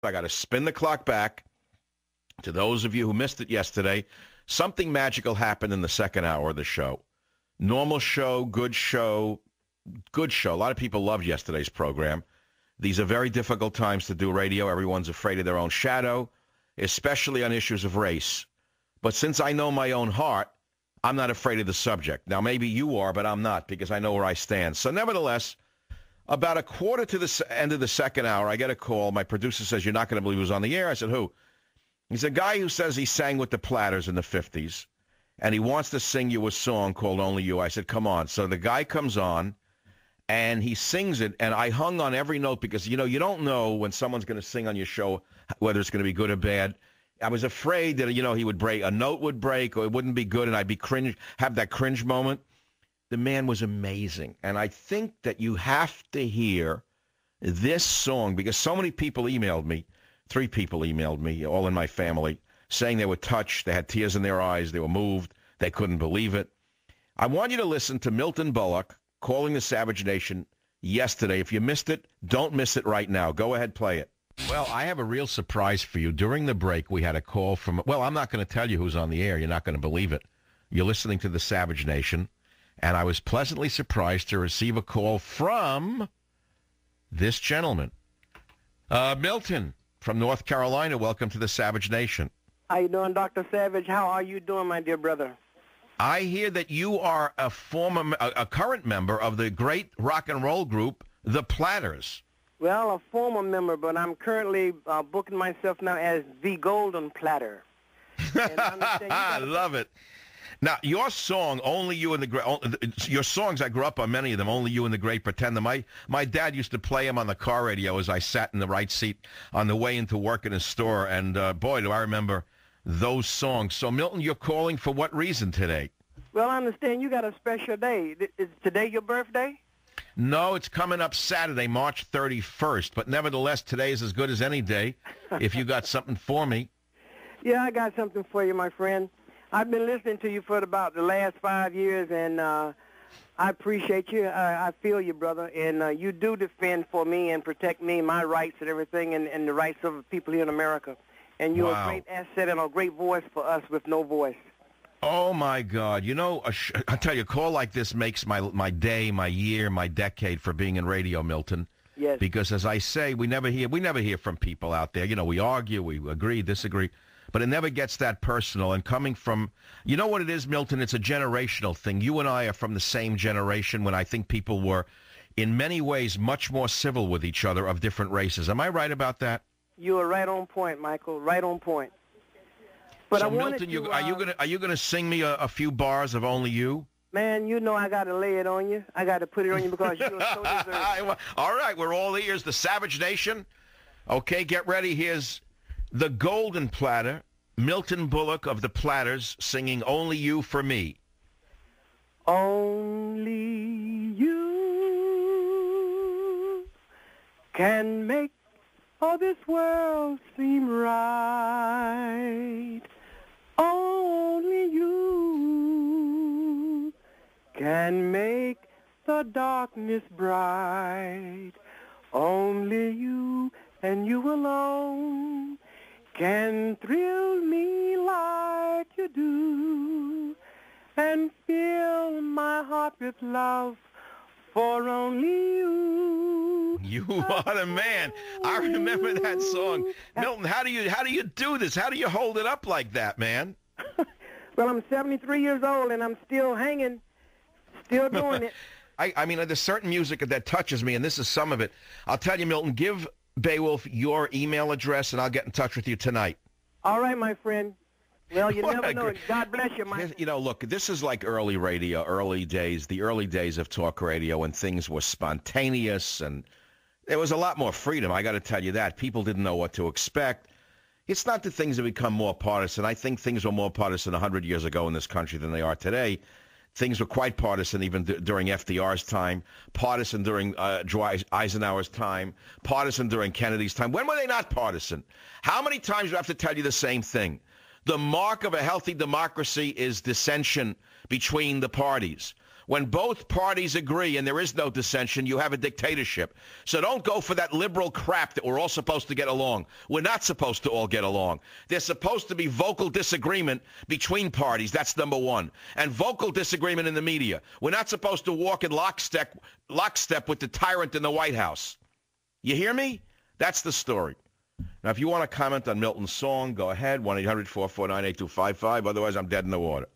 I got to spin the clock back to those of you who missed it yesterday. Something magical happened in the second hour of the show. Normal show, good show, good show. A lot of people loved yesterday's program. These are very difficult times to do radio. Everyone's afraid of their own shadow, especially on issues of race. But since I know my own heart, I'm not afraid of the subject. Now, maybe you are, but I'm not, because I know where I stand. So nevertheless, about a quarter to the end of the second hour, I get a call. My producer says, "You're not going to believe who's on the air." I said, "Who?" He's a guy who says he sang with the Platters in the 50s, and he wants to sing you a song called Only You. I said, "Come on." So the guy comes on, and he sings it, and I hung on every note because, you don't know when someone's going to sing on your show, whether it's going to be good or bad. I was afraid that, he would break, a note would break, or it wouldn't be good, and I'd be have that cringe moment. The man was amazing, and I think that you have to hear this song because so many people emailed me, 3 people emailed me, all in my family, saying they were touched, they had tears in their eyes, they were moved, they couldn't believe it. I want you to listen to Milton Bullock calling the Savage Nation yesterday. If you missed it, don't miss it right now. Go ahead, play it. Well, I have a real surprise for you. During the break, we had a call from, I'm not going to tell you who's on the air. You're not going to believe it. You're listening to the Savage Nation. And I was pleasantly surprised to receive a call from this gentleman. Milton from North Carolina, welcome to the Savage Nation. How you doing, Dr. Savage? How are you doing, my dear brother? I hear that you are a current member of the great rock and roll group, the Platters. Well, a former member, but I'm currently booking myself now as the Golden Platter. And I love it. Now, your song, Only You and the Great, your songs, I grew up on many of them, Only You and the Great Pretender. My dad used to play them on the car radio as I sat in the right seat on the way into work in his store, and boy, do I remember those songs. So, Milton, you're calling for what reason today? Well, I understand you got a special day. Is today your birthday? No, it's coming up Saturday, March 31st, but nevertheless, today is as good as any day if you got something for me. Yeah, I got something for you, my friend. I've been listening to you for about the last 5 years, and I appreciate you. I feel you, brother, and you do defend for me and protect me, my rights and everything, and the rights of people here in America. And you're a great asset and a great voice for us with no voice. Oh, my God. I tell you, a call like this makes my day, my year, my decade for being in radio, Milton. Yes. Because, as I say, we never hear from people out there. We argue, we agree, disagree. But it never gets that personal. And coming from, you know what it is, Milton? It's a generational thing. You and I are from the same generation when I think people were, in many ways, much more civil with each other of different races. Am I right about that? You are right on point, Michael. Right on point. But so, Milton, are you gonna sing me a few bars of Only You? Man, I got to lay it on you. I got to put it on you because you're so deserving. All right, we're all ears. The Savage Nation. Okay, get ready. Here's the Golden Platter, Milton Bullock of the Platters, singing Only You for Me. Only you can make all this world seem right. Only you can make the darkness bright. Only you and you alone can thrill me like you do and fill my heart with love for only you. You are the man. I remember that song. Milton, how do you do this? How do you hold it up like that, man? Well, I'm 73 years old and I'm still hanging, still doing it. I mean, there's certain music that touches me, and this is some of it. I'll tell you, Milton, give Beowulf your email address, and I'll get in touch with you tonight. All right, my friend. Well, you never know. God bless you, my friend. Look, this is like early radio, early days, the early days of talk radio when things were spontaneous, and there was a lot more freedom, I got to tell you that. People didn't know what to expect. It's not that things have become more partisan. I think things were more partisan 100 years ago in this country than they are today. Things were quite partisan even during FDR's time, partisan during Dwight Eisenhower's time, partisan during Kennedy's time. When were they not partisan? How many times do I have to tell you the same thing? The mark of a healthy democracy is dissension between the parties. When both parties agree and there is no dissension, you have a dictatorship. So don't go for that liberal crap that we're all supposed to get along. We're not supposed to all get along. There's supposed to be vocal disagreement between parties. That's number one. And vocal disagreement in the media. We're not supposed to walk in lockstep with the tyrant in the White House. You hear me? That's the story. Now, if you want to comment on Milton's song, go ahead, 1-800-449-8255. Otherwise, I'm dead in the water.